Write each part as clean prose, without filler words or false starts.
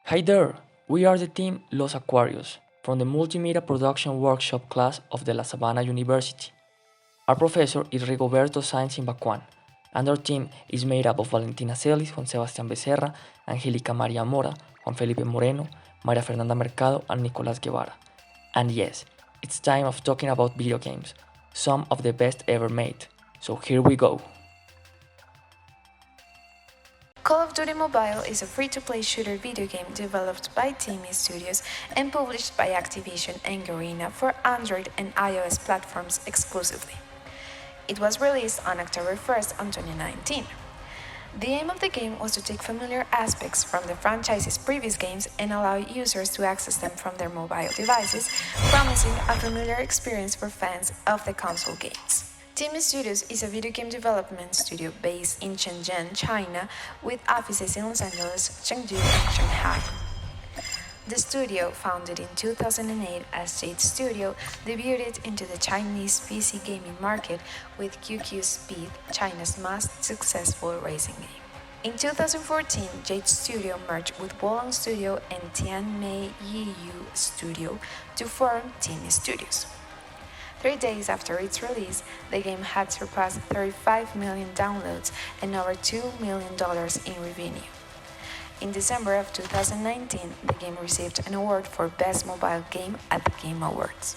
Hi there! We are the team Los Acuarios from the Multimedia Production Workshop class of the La Sabana University. Our professor is Rigoberto Saénz in Bacuan, and our team is made up of Valentina Celis, Juan Sebastián Becerra, Ángelica María Mora, Juan Felipe Moreno, María Fernanda Mercado, and Nicolás Guevara. And yes, it's time of talking about video games, some of the best ever made. So here we go! Call of Duty Mobile is a free-to-play shooter video game developed by Team Studios and published by Activision and Garena for Android and iOS platforms exclusively. It was released on October 1st, 2019. The aim of the game was to take familiar aspects from the franchise's previous games and allow users to access them from their mobile devices, promising a familiar experience for fans of the console games. Team Studios is a video game development studio based in Shenzhen, China, with offices in Los Angeles, Chengdu, and Shanghai. The studio, founded in 2008 as Jade Studio, debuted into the Chinese PC gaming market with QQ Speed, China's most successful racing game. In 2014, Jade Studio merged with Wolong Studio and Tianmei Yiyu Studio to form Team Studios. 3 days after its release, the game had surpassed 35 million downloads and over $2 million in revenue. In December of 2019, the game received an award for Best Mobile Game at the Game Awards.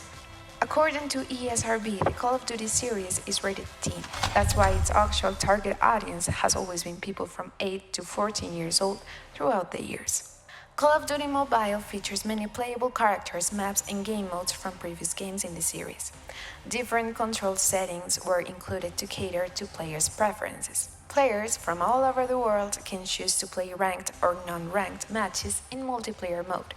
According to ESRB, the Call of Duty series is rated teen. That's why its actual target audience has always been people from 8 to 14 years old throughout the years. Call of Duty Mobile features many playable characters, maps, and game modes from previous games in the series. Different control settings were included to cater to players' preferences. Players from all over the world can choose to play ranked or non-ranked matches in multiplayer mode.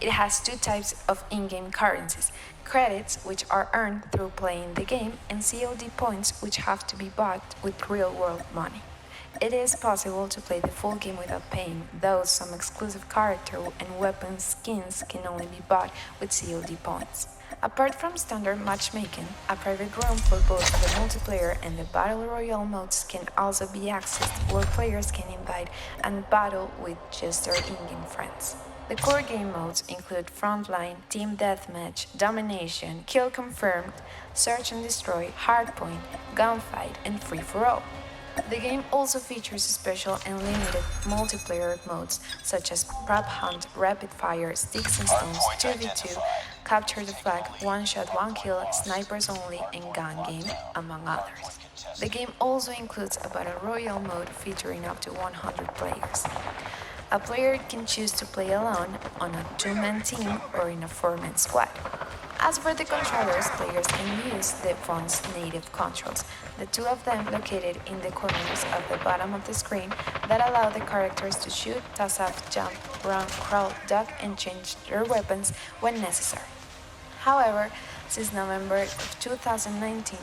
It has 2 types of in-game currencies: credits, which are earned through playing the game, and COD points, which have to be bought with real-world money. It is possible to play the full game without paying, though some exclusive character and weapon skins can only be bought with COD points. Apart from standard matchmaking, a private room for both the multiplayer and the Battle Royale modes can also be accessed, where players can invite and battle with just their in-game friends. The core game modes include Frontline, Team Deathmatch, Domination, Kill Confirmed, Search and Destroy, Hardpoint, Gunfight, and Free For All. The game also features special and limited multiplayer modes such as Prop Hunt, Rapid Fire, Sticks and Stones, 2v2, Capture the Flag, One Shot One Kill, Snipers Only, and Gun Game, among others. The game also includes a Battle Royale mode featuring up to 100 players. A player can choose to play alone, on a 2-man team, or in a 4-man squad. As for the controllers, players can use the phone's native controls, the 2 of them located in the corners of the bottom of the screen that allow the characters to shoot, toss up, jump, run, crawl, duck, and change their weapons when necessary. However, since November of 2019,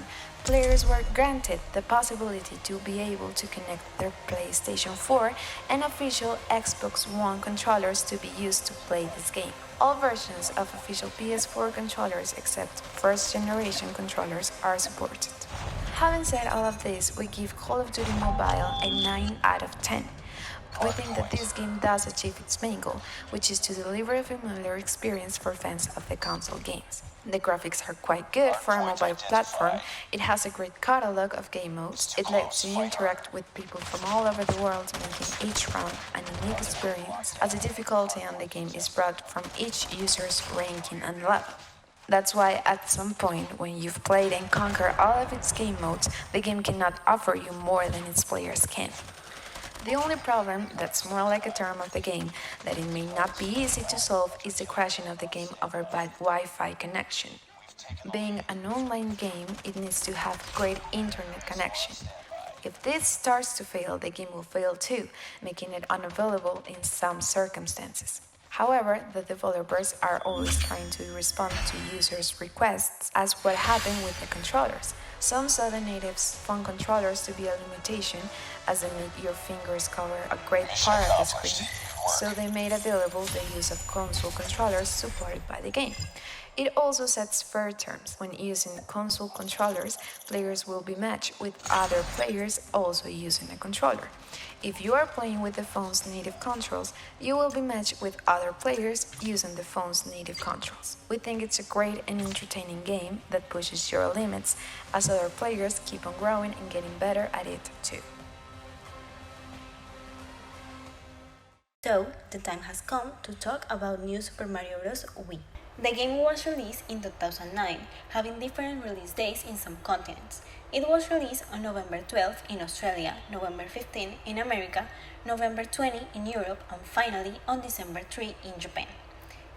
players were granted the possibility to be able to connect their PlayStation 4 and official Xbox One controllers to be used to play this game. All versions of official PS4 controllers except first-generation controllers are supported. Having said all of this, we give Call of Duty Mobile a 9 out of 10. We think that this game does achieve its main goal, which is to deliver a familiar experience for fans of the console games. The graphics are quite good for a mobile platform, it has a great catalog of game modes, it lets you interact with people from all over the world, making each round an unique experience, as the difficulty on the game is brought from each user's ranking and level. That's why at some point, when you've played and conquered all of its game modes, the game cannot offer you more than its players can. The only problem, that's more like a term of the game, that it may not be easy to solve is the crashing of the game over bad Wi-Fi connection. Being an online game, it needs to have great internet connection. If this starts to fail, the game will fail too, making it unavailable in some circumstances. However, the developers are always trying to respond to users' requests, as what happened with the controllers. Some saw the native phone controllers to be a limitation, as they make your fingers cover a great part of the screen, so they made available the use of console controllers supported by the game. It also sets fair terms. When using console controllers, players will be matched with other players also using a controller. If you are playing with the phone's native controls, you will be matched with other players using the phone's native controls. We think it's a great and entertaining game that pushes your limits as other players keep on growing and getting better at it too. So, the time has come to talk about New Super Mario Bros. Wii. The game was released in 2009, having different release dates in some continents. It was released on November 12 in Australia, November 15 in America, November 20 in Europe, and finally on December 3 in Japan.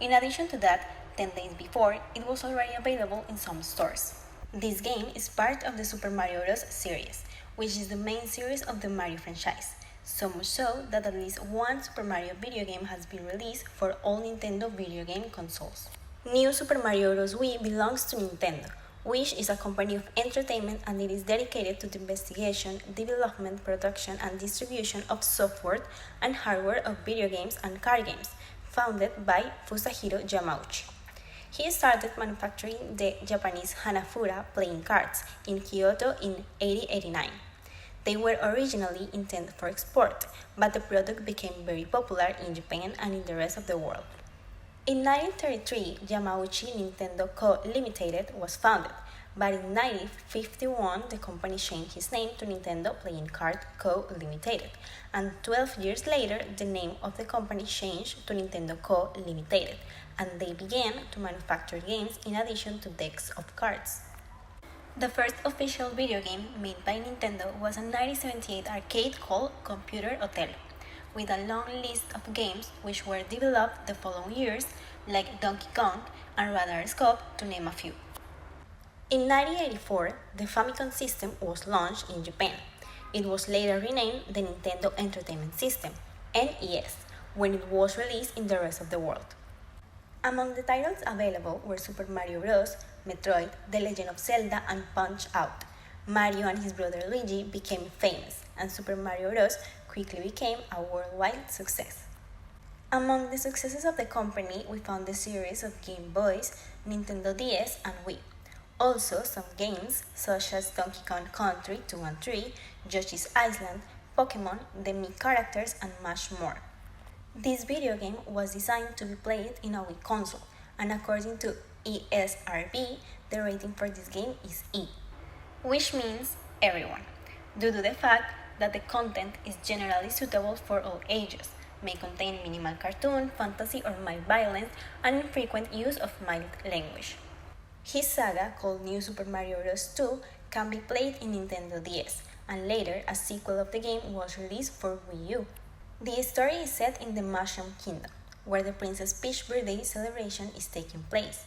In addition to that, 10 days before, it was already available in some stores. This game is part of the Super Mario Bros. Series, which is the main series of the Mario franchise. So much so that at least one Super Mario video game has been released for all Nintendo video game consoles. New Super Mario Bros. Wii belongs to Nintendo, which is a company of entertainment, and it is dedicated to the investigation, development, production, and distribution of software and hardware of video games and card games, founded by Fusahiro Yamauchi. He started manufacturing the Japanese Hanafura playing cards in Kyoto in 1889. They were originally intended for export, but the product became very popular in Japan and in the rest of the world. In 1933, Yamauchi Nintendo Co. Limited was founded, but in 1951 the company changed its name to Nintendo Playing Card Co. Limited, and 12 years later the name of the company changed to Nintendo Co. Limited, and they began to manufacture games in addition to decks of cards. The first official video game made by Nintendo was a 1978 arcade called Computer Othello, with a long list of games which were developed the following years, like Donkey Kong and Radarscope, to name a few. In 1984, the Famicom system was launched in Japan. It was later renamed the Nintendo Entertainment System, NES, when it was released in the rest of the world. Among the titles available were Super Mario Bros., Metroid, The Legend of Zelda, and Punch-Out! Mario and his brother Luigi became famous, and Super Mario Bros. Quickly became a worldwide success. Among the successes of the company, we found the series of Game Boys, Nintendo DS, and Wii. Also, some games such as Donkey Kong Country 2 and 3, Yoshi's Island, Pokémon, the Mii characters, and much more. This video game was designed to be played in a Wii console, and according to ESRB, the rating for this game is E, which means everyone, due to the fact that the content is generally suitable for all ages, may contain minimal cartoon, fantasy, or mild violence, and infrequent use of mild language. His saga, called New Super Mario Bros. 2, can be played in Nintendo DS, and later a sequel of the game was released for Wii U. The story is set in the Mushroom Kingdom, where the Princess Peach's birthday celebration is taking place.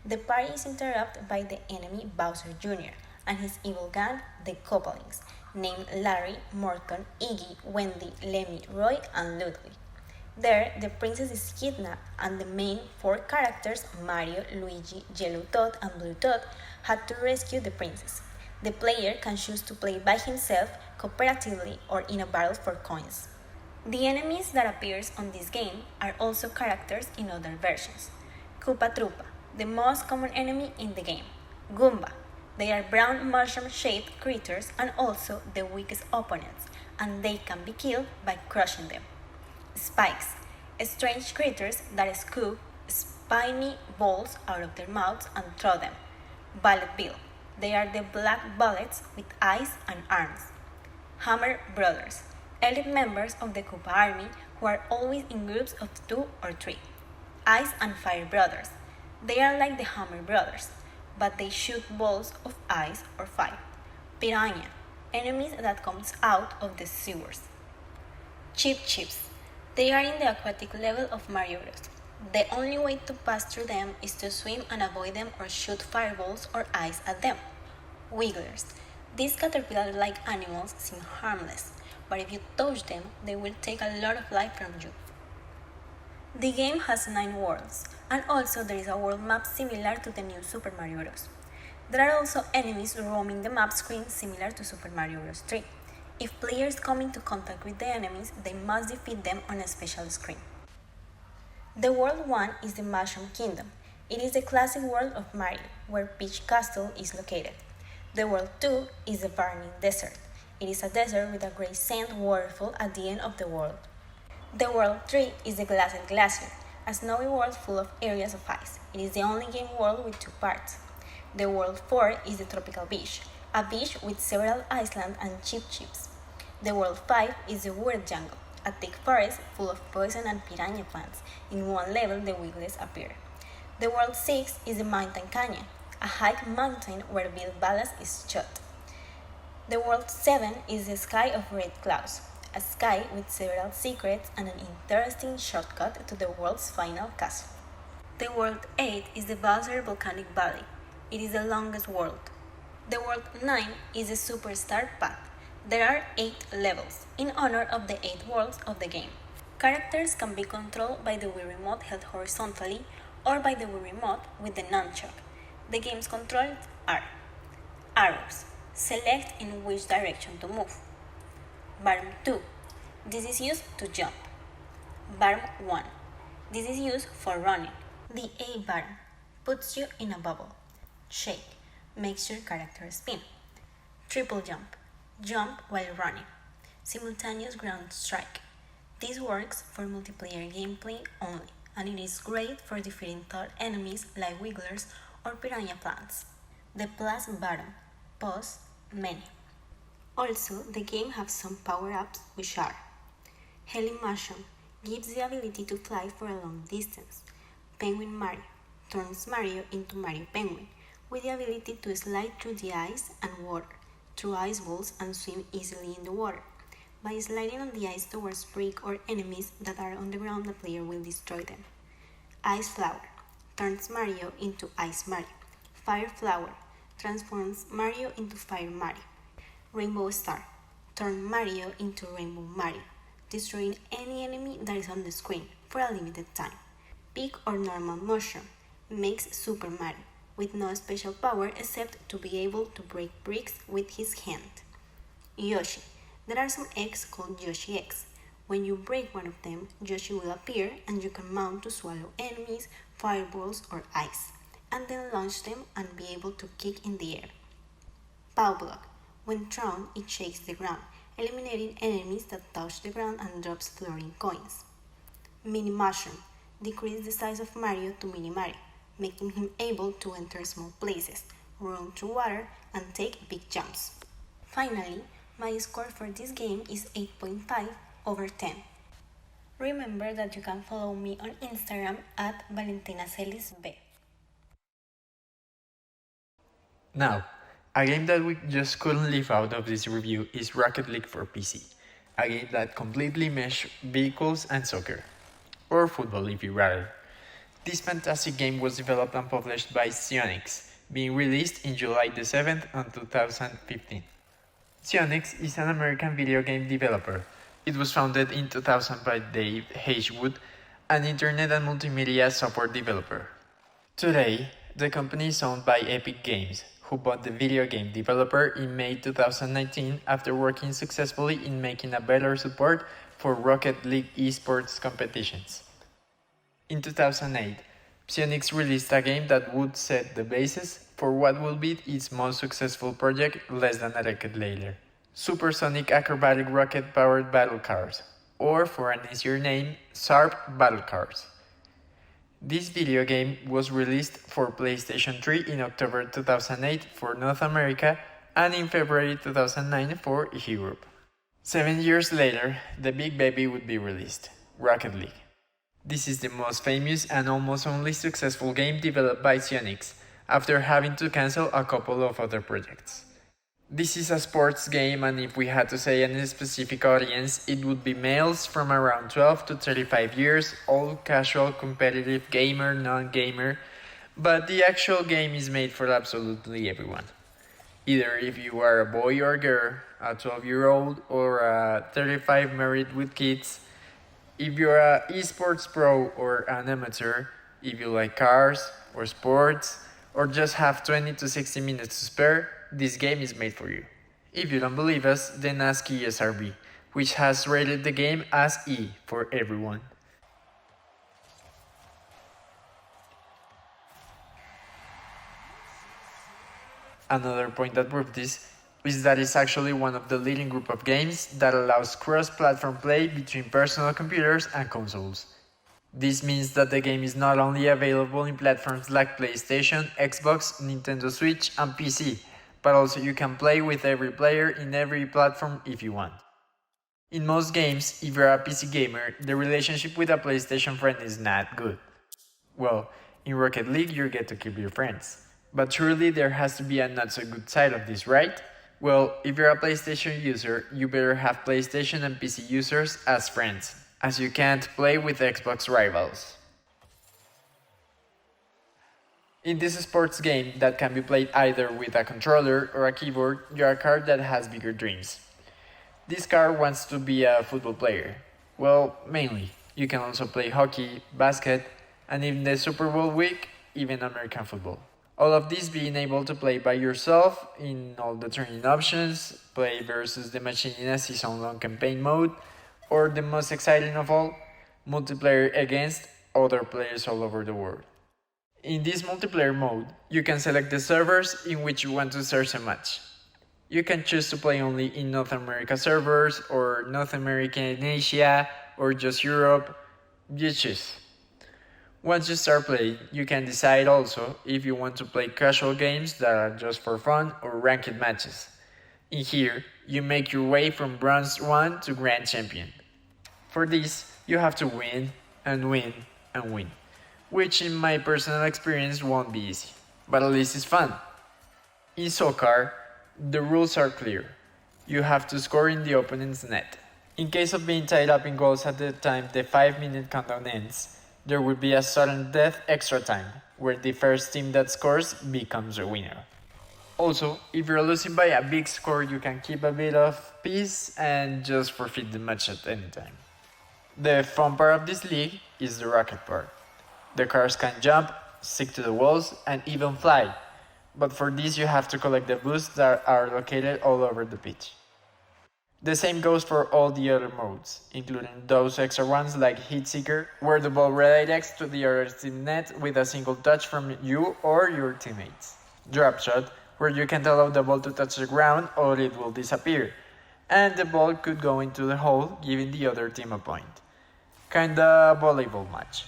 The party is interrupted by the enemy Bowser Jr. and his evil gang, the Koopalings, named Larry, Morton, Iggy, Wendy, Lemmy, Roy, and Ludwig. There, the princess is kidnapped, and the main four characters, Mario, Luigi, Yellow Toad, and Blue Toad, had to rescue the princess. The player can choose to play by himself, cooperatively, or in a battle for coins. The enemies that appears on this game are also characters in other versions. Koopa Troopa, the most common enemy in the game. Goomba, they are brown mushroom-shaped creatures and also the weakest opponents, and they can be killed by crushing them. Spikes, strange creatures that scoop spiny balls out of their mouths and throw them. Bullet Bill, they are the black bullets with eyes and arms. Hammer Brothers, elite members of the Koopa army who are always in groups of 2 or 3. Ice and Fire Brothers, they are like the Hammer Brothers, but they shoot balls of ice or fire. Piranha, enemies that comes out of the sewers. Chip Chips, they are in the aquatic level of Mario Bros. The only way to pass through them is to swim and avoid them or shoot fireballs or ice at them. Wigglers, these caterpillar-like animals seem harmless, but if you touch them, they will take a lot of life from you. The game has 9 worlds, and also there is a world map similar to the new Super Mario Bros. There are also enemies roaming the map screen similar to Super Mario Bros. 3. If players come into contact with the enemies, they must defeat them on a special screen. The World 1 is the Mushroom Kingdom. It is the classic world of Mario, where Peach Castle is located. The World 2 is the Burning Desert. It is a desert with a grey sand waterfall at the end of the world. The World 3 is the Glassed Glacier, a snowy world full of areas of ice. It is the only game world with 2 parts. The World 4 is the Tropical Beach, a beach with several islands and cheap ships. The World 5 is the Weird Jungle, a thick forest full of poison and piranha plants. In one level, the Wiggles appear. The World 6 is the Mountain Canyon, a high mountain where Bill Ballas is shot. The World 7 is the Sky of Red Clouds, a sky with several secrets and an interesting shortcut to the world's final castle. The World 8 is the Bowser Volcanic Valley. It is the longest world. The World 9 is the Superstar Path. There are 8 levels, in honor of the 8 worlds of the game. Characters can be controlled by the Wii Remote held horizontally or by the Wii Remote with the nunchuck. The game's controls are arrows. Select in which direction to move. Barm 2. This is used to jump. Barm 1. This is used for running. The A barm puts you in a bubble. Shake makes your character spin. Triple jump. Jump while running. Simultaneous ground strike. This works for multiplayer gameplay only, and it is great for defeating tall enemies like wigglers or piranha plants. The plus button. Pause menu. Also, the game has some power-ups which are Heli Motion gives the ability to fly for a long distance. Penguin Mario turns Mario into Mario Penguin with the ability to slide through the ice and water, through ice balls and swim easily in the water. By sliding on the ice towards brick or enemies that are on the ground, the player will destroy them. Ice Flower turns Mario into Ice Mario. Fire Flower transforms Mario into Fire Mario. Rainbow Star turns Mario into Rainbow Mario, destroying any enemy that is on the screen for a limited time. Peak or Normal Mushroom makes Super Mario, with no special power except to be able to break bricks with his hand. Yoshi. There are some eggs called Yoshi eggs. When you break one of them, Yoshi will appear and you can mount to swallow enemies, fireballs or ice, and then launch them and be able to kick in the air. Pow Block. When thrown, it shakes the ground, eliminating enemies that touch the ground and drops floating coins. Mini Mushroom. Decrease the size of Mario to Mini Mario, making him able to enter small places, run through water, and take big jumps. Finally, my score for this game is 8.5 over 10. Remember that you can follow me on Instagram at Valentina Celis B. Now, a game that we just couldn't leave out of this review is Rocket League for PC, a game that completely meshes vehicles and soccer, or football if you rather. This fantastic game was developed and published by Psyonix, being released in July the 7th on 2015. Psyonix is an American video game developer. It was founded in 2000 by Dave Hagewood, an internet and multimedia software developer. Today, the company is owned by Epic Games, who bought the video game developer in May 2019 after working successfully in making a better support for Rocket League esports competitions. In 2008, Psyonix released a game that would set the basis for what will be its most successful project less than a decade later: Supersonic Acrobatic Rocket-Powered Battle Cars, or for an easier name, SARP Battle Cars. This video game was released for PlayStation 3 in October 2008 for North America and in February 2009 for Europe. 7 years later, the big baby would be released, Rocket League. This is the most famous and almost only successful game developed by Psyonix, after having to cancel a couple of other projects. This is a sports game, and if we had to say any specific audience, it would be males from around 12 to 35 years, all casual, competitive, gamer, non-gamer, but the actual game is made for absolutely everyone. Either if you are a boy or girl, a 12-year-old or a 35 married with kids, if you're a esports pro or an amateur, if you like cars or sports, or just have 20 to 60 minutes to spare, this game is made for you. If you don't believe us, then ask ESRB, which has rated the game as E for everyone. Another point that proves this is that it's actually one of the leading group of games that allows cross-platform play between personal computers and consoles. This means that the game is not only available in platforms like PlayStation, Xbox, Nintendo Switch, and PC, but also you can play with every player in every platform if you want. In most games, if you're a PC gamer, the relationship with a PlayStation friend is not good. Well, in Rocket League you get to keep your friends. But surely there has to be a not so good side of this, right? Well, if you're a PlayStation user, you better have PlayStation and PC users as friends, as you can't play with Xbox rivals. In this sports game that can be played either with a controller or a keyboard, you're a car that has bigger dreams. This car wants to be a football player. Well, mainly. You can also play hockey, basket, and in the Super Bowl week, even American football. All of this being able to play by yourself in all the training options, play versus the machine in a season-long campaign mode, or the most exciting of all, multiplayer against other players all over the world. In this multiplayer mode, you can select the servers in which you want to search a match. You can choose to play only in North America servers, or North America and Asia, or just Europe. You choose. Once you start playing, you can decide also if you want to play casual games that are just for fun or ranked matches. In here, you make your way from Bronze 1 to Grand Champion. For this, you have to win and win and win, which in my personal experience won't be easy, but at least it's fun. In soccer, the rules are clear. You have to score in the opponent's net. In case of being tied up in goals at the time the 5-minute countdown ends, there will be a sudden death extra time, where the first team that scores becomes the winner. Also, if you're losing by a big score, you can keep a bit of peace and just forfeit the match at any time. The fun part of this league is the rocket part. The cars can jump, stick to the walls, and even fly. But for this you have to collect the boosts that are located all over the pitch. The same goes for all the other modes, including those extra ones like Heat Seeker, where the ball redirects to the other team net with a single touch from you or your teammates. Drop Shot, where you can't allow the ball to touch the ground or it will disappear, and the ball could go into the hole, giving the other team a point. Kinda volleyball match.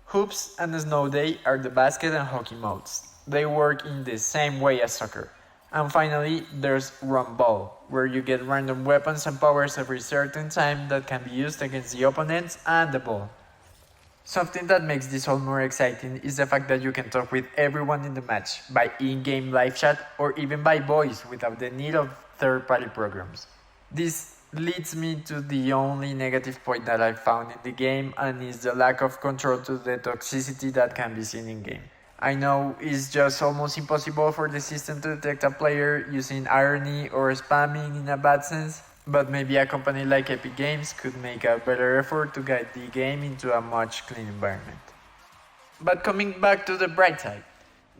Hoops and Snow Day are the basket and hockey modes. They work in the same way as soccer. And finally, there's Run Ball, where you get random weapons and powers every certain time that can be used against the opponents and the ball. Something that makes this all more exciting is the fact that you can talk with everyone in the match by in-game live chat or even by voice without the need of third-party programs. This leads me to the only negative point that I found in the game, and is the lack of control to the toxicity that can be seen in-game. I know it's just almost impossible for the system to detect a player using irony or spamming in a bad sense, but maybe a company like Epic Games could make a better effort to guide the game into a much clean environment. But coming back to the bright side,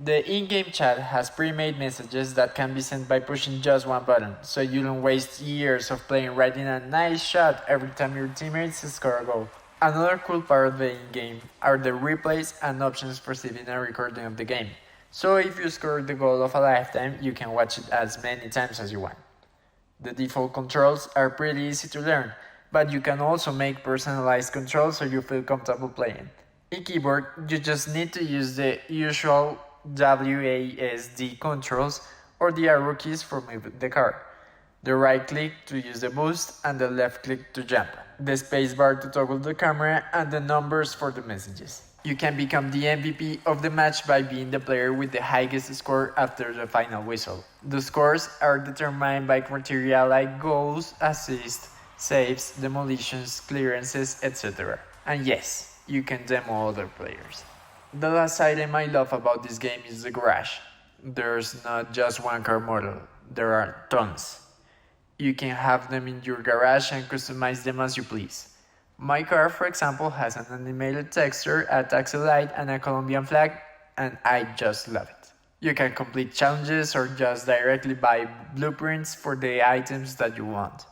the in-game chat has pre-made messages that can be sent by pushing just one button, so you don't waste years of playing writing a nice shot every time your teammates score a goal. Another cool part of the in-game are the replays and options for saving a recording of the game, so if you score the goal of a lifetime, you can watch it as many times as you want. The default controls are pretty easy to learn, but you can also make personalized controls so you feel comfortable playing. In keyboard, you just need to use the usual WASD controls or the arrow keys for moving the car. The right click to use the boost and the left click to jump, the spacebar to toggle the camera, and the numbers for the messages. You can become the MVP of the match by being the player with the highest score after the final whistle. The scores are determined by criteria like goals, assists, saves, demolitions, clearances, etc. And yes, you can demo other players. The last item I love about this game is the garage. There's not just one car model, there are tons. You can have them in your garage and customize them as you please. My car, for example, has an animated texture, a taxi light, and a Colombian flag, and I just love it. You can complete challenges or just directly buy blueprints for the items that you want.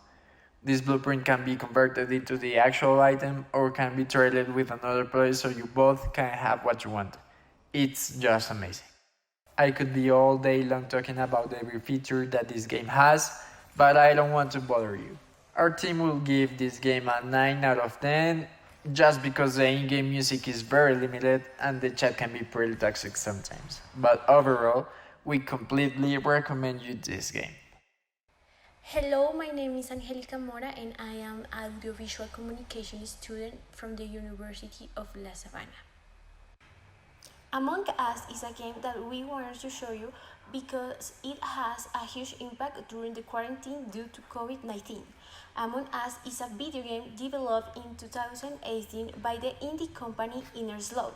This blueprint can be converted into the actual item or can be traded with another player so you both can have what you want. It's just amazing. I could be all day long talking about every feature that this game has, but I don't want to bother you. Our team will give this game a 9 out of 10 just because the in-game music is very limited and the chat can be pretty toxic sometimes. But overall, we completely recommend you this game. Hello, my name is Ángelica Mora and I am an audiovisual communication student from the University of La Sabana. Among Us is a game that we wanted to show you because it has a huge impact during the quarantine due to COVID-19. Among Us is a video game developed in 2018 by the indie company Innerslow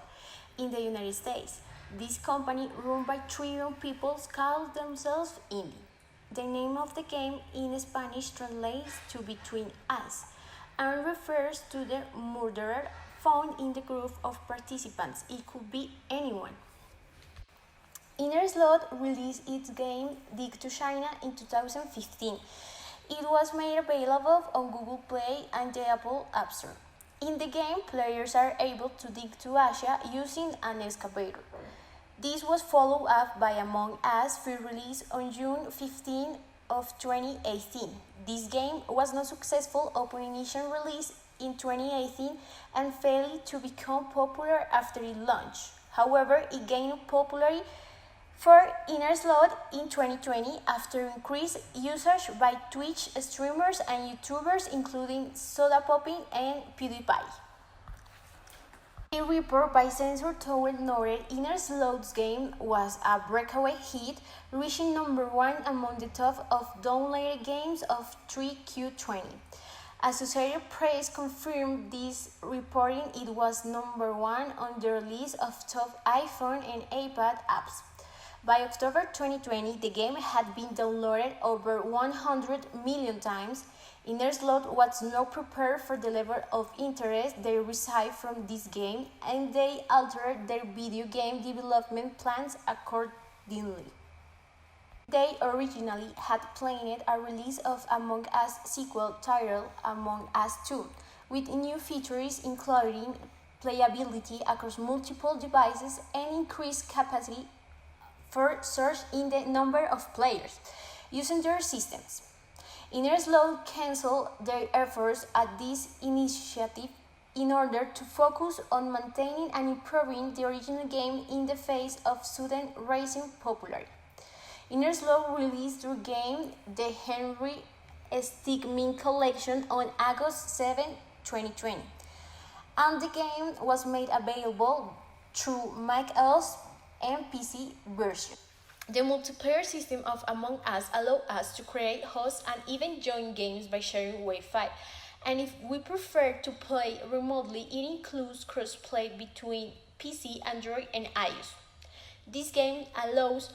in the United States. This company, run by 3 young people, calls themselves indie. The name of the game in Spanish translates to Between Us and refers to the murderer found in the group of participants. It could be anyone. Innerslow released its game Dig to China in 2015. It was made available on Google Play and the Apple App Store. In the game, players are able to dig to Asia using an excavator. This was followed up by Among Us, free release on June 15 of 2018. This game was not successful upon initial release in 2018 and failed to become popular after its launch. However, it gained popularity for Innerslow in 2020 after increased usage by Twitch streamers and YouTubers including Soda Popping and PewDiePie. A report by Sensor Tower noted Innerslow's game was a breakaway hit, reaching number 1 among the top of downloaded games of 3Q20. Associated Press confirmed this, reporting it was number 1 on their list of top iPhone and iPad apps. By October 2020, the game had been downloaded over 100 million times. Innerslow was not prepared for the level of interest they received from this game, and they altered their video game development plans accordingly. They originally had planned a release of Among Us sequel titled Among Us 2, with new features including playability across multiple devices and increased capacity for surge in the number of players using their systems. Innerslow canceled their efforts at this initiative in order to focus on maintaining and improving the original game in the face of sudden rising popularity. Innerslow released their game, the Henry Stickmin Collection, on August 7, 2020, and the game was made available through Mac OS and PC version. The multiplayer system of Among Us allows us to create, host, and even join games by sharing Wi-Fi. And if we prefer to play remotely, it includes cross-play between PC, Android, and iOS. This game allows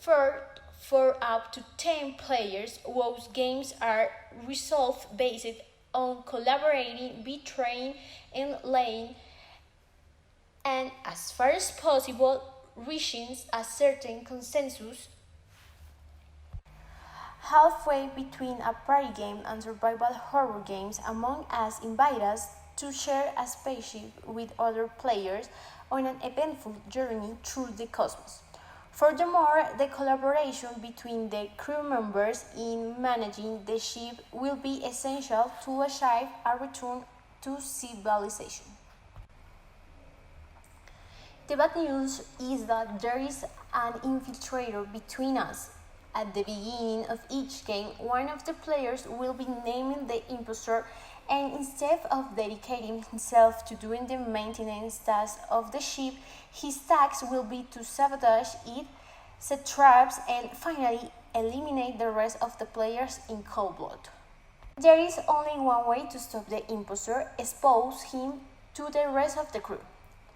for up to 10 players, whose games are resolved based on collaborating, betraying, and laying, and as far as possible, reaching a certain consensus. Halfway between a party game and survival horror games, Among Us invites us to share a spaceship with other players on an eventful journey through the cosmos. Furthermore, the collaboration between the crew members in managing the ship will be essential to achieve a return to civilization. The bad news is that there is an infiltrator between us. At the beginning of each game, one of the players will be naming the imposter, and instead of dedicating himself to doing the maintenance tasks of the ship, his task will be to sabotage it, set traps, and finally eliminate the rest of the players in cold blood. There is only one way to stop the imposter: expose him to the rest of the crew.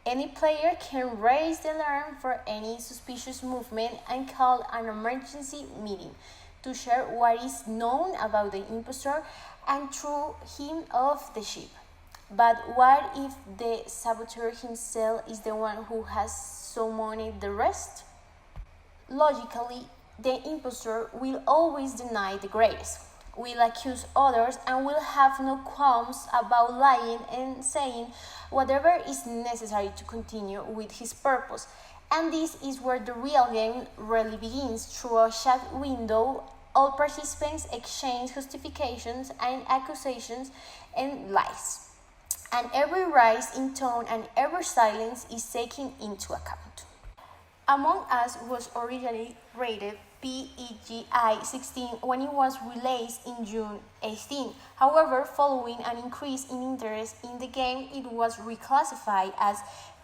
Any player can raise the alarm for any suspicious movement and call an emergency meeting to share what is known about the imposter and throw him off the ship. But what if the saboteur himself is the one who has summoned the rest? Logically, the imposter will always deny the greatest, will accuse others, and will have no qualms about lying and saying whatever is necessary to continue with his purpose. And this is where the real game really begins. Through a chat window, all participants exchange justifications and accusations and lies. And every rise in tone and every silence is taken into account. Among Us was originally rated PEGI 16 when it was released in June 18. However, following an increase in interest in the game, it was reclassified as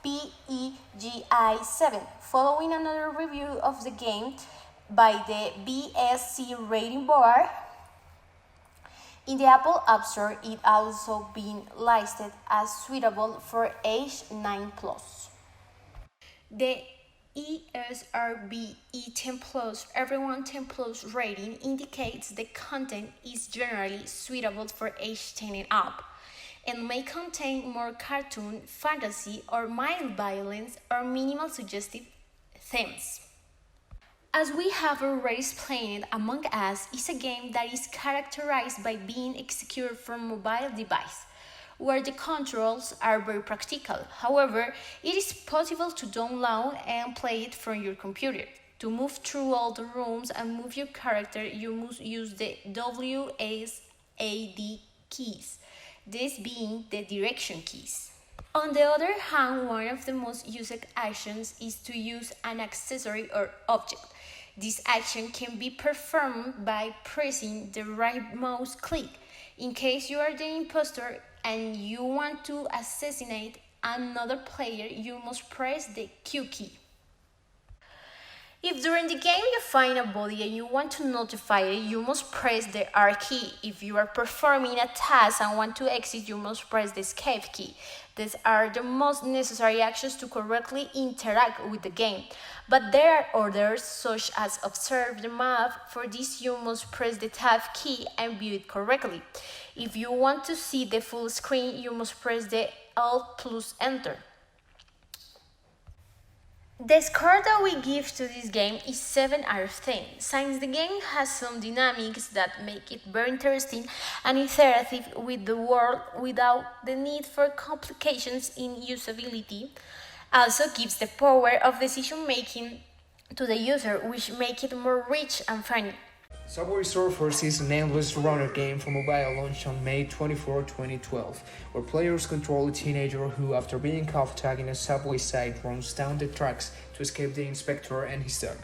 PEGI 7. Following another review of the game by the BSC rating board, in the Apple App Store, it also been listed as suitable for age 9+. The ESRB E10+, Everyone 10+ rating indicates the content is generally suitable for age 10 and up, and may contain more cartoon, fantasy, or mild violence or minimal suggestive themes. As we have already explained, Among Us is a game that is characterized by being executed from a mobile device, where the controls are very practical. However, it is possible to download and play it from your computer. To move through all the rooms and move your character, you must use the WSAD keys, these being the direction keys. On the other hand, one of the most used actions is to use an accessory or object. This action can be performed by pressing the right mouse click. In case you are the imposter and you want to assassinate another player, you must press the Q key. If during the game you find a body and you want to notify it, you must press the R key. If you are performing a task and want to exit, you must press the escape key. These are the most necessary actions to correctly interact with the game. But there are others, such as observe the map. For this, you must press the tab key and view it correctly. If you want to see the full screen, you must press the Alt plus Enter. The score that we give to this game is 7 out of 10, since the game has some dynamics that make it very interesting and interactive with the world without the need for complications in usability. Also gives the power of decision making to the user, which make it more rich and funny. Subway Surfers is an endless runner game for mobile launched on May 24, 2012, where players control a teenager who, after being caught tagging a subway site, runs down the tracks to escape the inspector and his dog.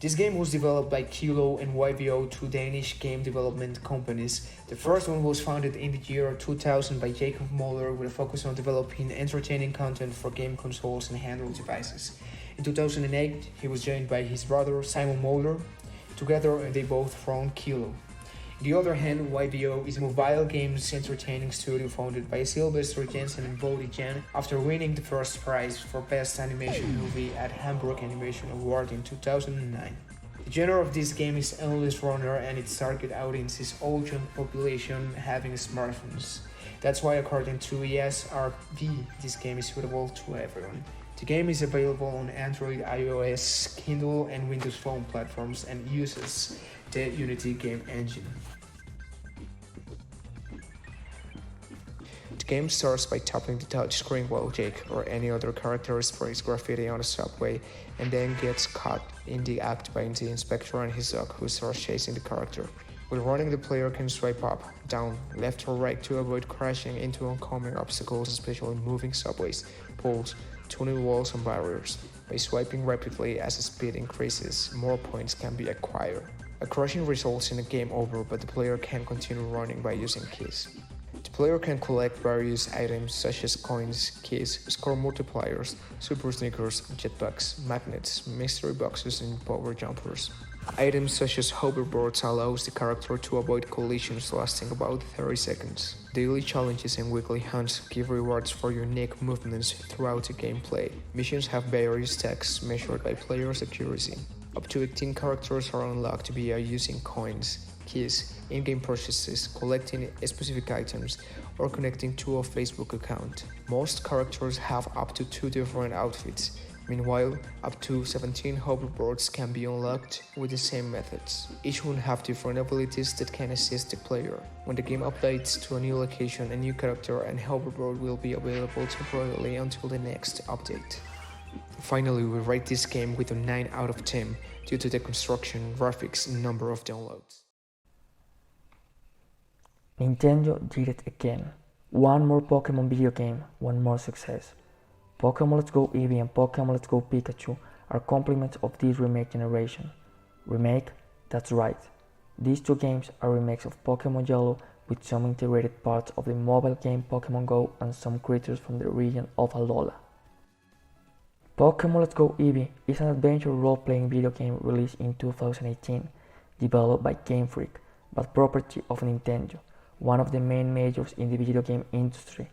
This game was developed by Kilo and YVO, two Danish game development companies. The first one was founded in the year 2000 by Jacob Moller with a focus on developing entertaining content for game consoles and handheld devices. In 2008, he was joined by his brother Simon Moller. Together, they both found Kilo. On the other hand, YVO is a mobile games entertaining studio founded by Sylvester Jensen and Bodhi Jan after winning the first prize for Best Animation Movie at Hamburg Animation Award in 2009. The genre of this game is endless runner and its target audience is all young population having smartphones. That's why, according to ESRB, this game is suitable to everyone. The game is available on Android, iOS, Kindle, and Windows Phone platforms and uses the Unity game engine. The game starts by tapping the touchscreen while Jake or any other character sprays graffiti on the subway and then gets caught in the act by the inspector and his dog, who starts chasing the character. While running, the player can swipe up, down, left or right to avoid crashing into oncoming obstacles, especially moving subways, poles, tunnel walls and barriers. By swiping rapidly as the speed increases, more points can be acquired. A crashing results in a game over, but the player can continue running by using keys. The player can collect various items such as coins, keys, score multipliers, super sneakers, jetpacks, magnets, mystery boxes and power jumpers. Items such as hoverboards allows the character to avoid collisions lasting about 30 seconds. Daily challenges and weekly hunts give rewards for unique movements throughout the gameplay. Missions have various tags measured by players' accuracy. Up to 18 characters are unlocked via using coins, keys, in-game purchases, collecting specific items, or connecting to a Facebook account. Most characters have up to 2 different outfits. Meanwhile, up to 17 hoverboards can be unlocked with the same methods. Each one have different abilities that can assist the player. When the game updates to a new location, a new character and hoverboard will be available temporarily until the next update. Finally, we rate this game with a 9 out of 10 due to the construction, graphics, and number of downloads. Nintendo did it again. One more Pokemon video game, one more success. Pokemon Let's Go Eevee and Pokemon Let's Go Pikachu are complements of this remake generation. Remake? That's right. These two games are remakes of Pokemon Yellow with some integrated parts of the mobile game Pokemon Go and some creatures from the region of Alola. Pokemon Let's Go Eevee is an adventure role-playing video game released in 2018, developed by Game Freak, but property of Nintendo, one of the main majors in the video game industry,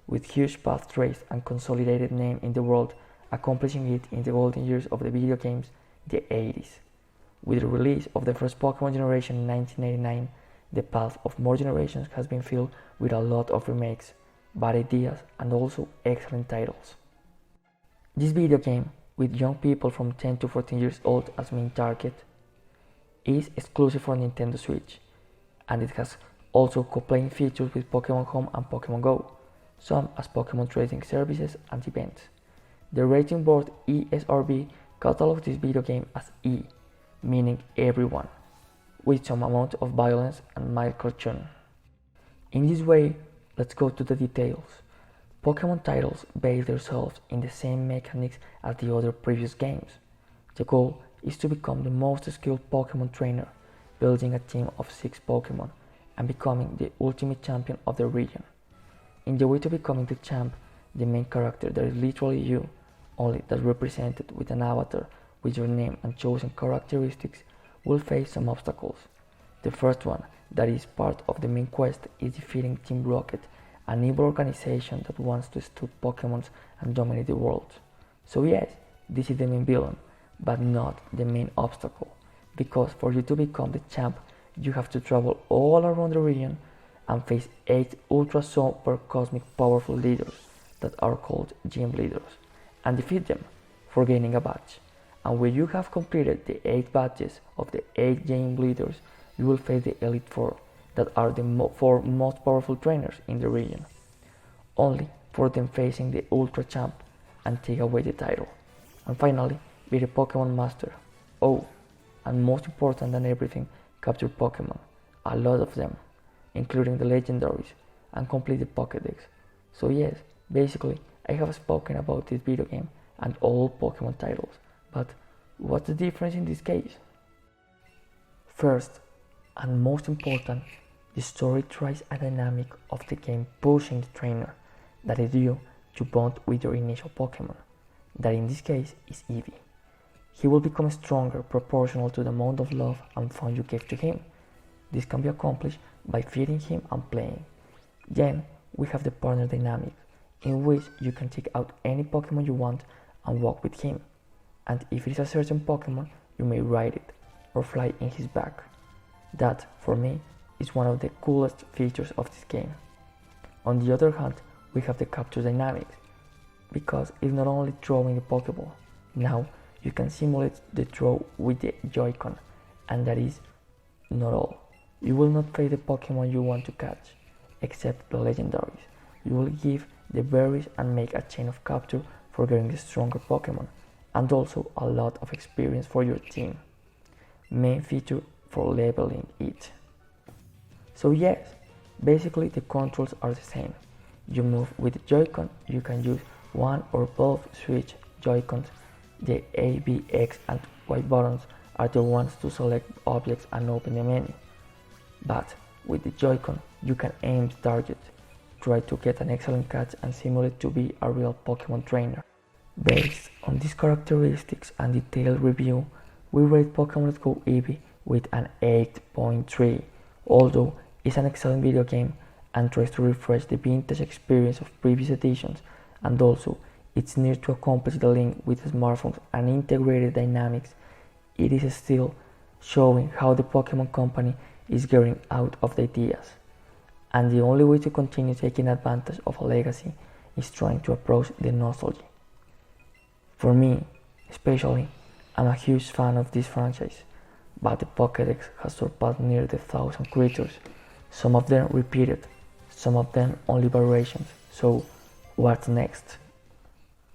with huge path trace and consolidated name in the world, accomplishing it in the golden years of the video games, the 80s. With the release of the first Pokemon generation in 1989, the path of more generations has been filled with a lot of remakes, bad ideas, and also excellent titles. This video game, with young people from 10 to 14 years old as main target, is exclusive for Nintendo Switch, and it has also co-playing features with Pokemon Home and Pokemon Go, some as Pokemon trading services and events. The rating board ESRB catalogs this video game as E, meaning everyone, with some amount of violence and mild cartoon. In this way, let's go to the details. Pokemon titles base themselves in the same mechanics as the other previous games. The goal is to become the most skilled Pokemon trainer, building a team of 6 Pokemon, and becoming the ultimate champion of the region. In the way to becoming the champ, the main character that is literally you, only that represented with an avatar with your name and chosen characteristics, will face some obstacles. The first one, that is part of the main quest, is defeating Team Rocket, an evil organization that wants to steal Pokemon and dominate the world. So yes, this is the main villain, but not the main obstacle, because for you to become the champ, you have to travel all around the region and face 8 ultra super cosmic powerful leaders that are called gym leaders, and defeat them for gaining a badge. And when you have completed the 8 badges of the 8 gym leaders, you will face the Elite Four, that are the 4 most powerful trainers in the region, only for them facing the Ultra Champ and take away the title. And finally, be the Pokemon Master. Oh, and most important than everything, capture Pokemon, a lot of them, including the legendaries, and complete the Pokédex. So yes, basically, I have spoken about this video game and all Pokemon titles, but what's the difference in this case? First, and most important, the story tries a dynamic of the game pushing the trainer, that is you to bond with your initial Pokemon, that in this case is Eevee. He will become stronger proportional to the amount of love and fun you gave to him. This can be accomplished by feeding him and playing. Then we have the partner dynamic, in which you can take out any Pokemon you want and walk with him, and if it is a certain Pokemon, you may ride it or fly in his back. That, for me, is one of the coolest features of this game. On the other hand, we have the capture dynamics, because it's not only throwing the Pokeball. Now you can simulate the throw with the Joy-Con, and that is not all. You will not play the Pokemon you want to catch, except the legendaries. You will give the berries and make a chain of capture for getting the stronger Pokemon, and also a lot of experience for your team. Main feature for leveling it. So yes, basically the controls are the same. You move with the Joy-Con, you can use one or both switch Joy-Cons. The A, B, X and Y buttons are the ones to select objects and open the menu. But with the Joy-Con, you can aim the target, try to get an excellent catch and simulate to be a real Pokemon trainer. Based on these characteristics and detailed review, we rate Pokemon Let's Go Eevee with an 8.3, although it's an excellent video game and tries to refresh the vintage experience of previous editions, and also it's near to accomplish the link with smartphones and integrated dynamics. It is still showing how the Pokemon Company is getting out of the ideas, and the only way to continue taking advantage of a legacy is trying to approach the nostalgia. For me, especially, I'm a huge fan of this franchise, but the Pokédex has surpassed near the 1,000 creatures, some of them repeated, some of them only variations, so what's next?